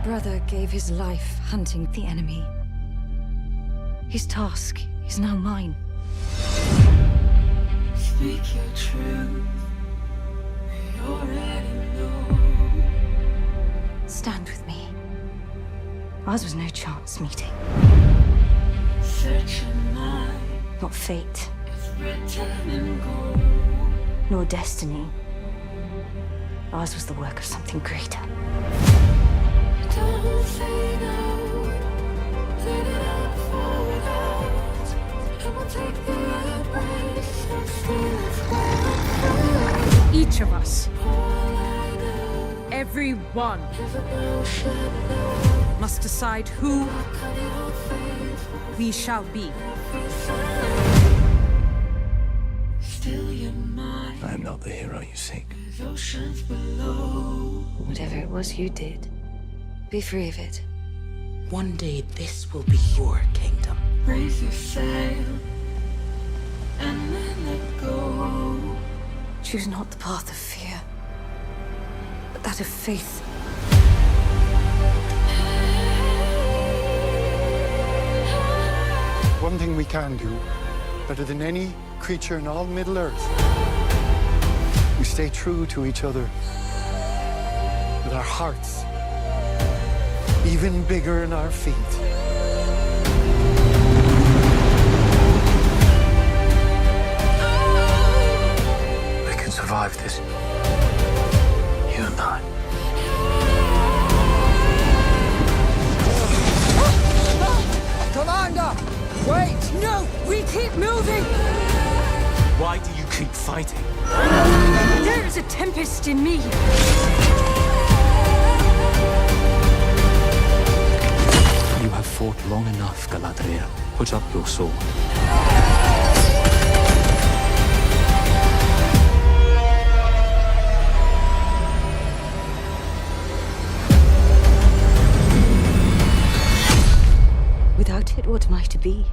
brother gave his life hunting the enemy. His task is now mine. Speak your truth. We already know. Stand with me. Ours was no chance meeting. Search your mind. Not fate, It's written in gold. nor destiny. Ours was the work of something greater. Don't say no. Let it unfold out. And we'll take the embrace and see what's going on. Each of us, All I know every one, is an ocean now. must decide who Cut it off faith. we shall be. Still your mind. I am not the hero you seek. There's oceans below. Whatever it was you did, be free of it. One day this will be your kingdom. Raise your sail and then let go. Choose not the path of fear, but that of faith. One thing we can do, better than any creature in all Middle-earth, we stay true to each other, with our hearts even bigger than our feet. We can survive this. You and I. Commander! Wait! No! We keep moving! Why do you keep fighting? There is a tempest in me. You have fought long enough, Galadriel. Put up your sword. Without it, what am I to be?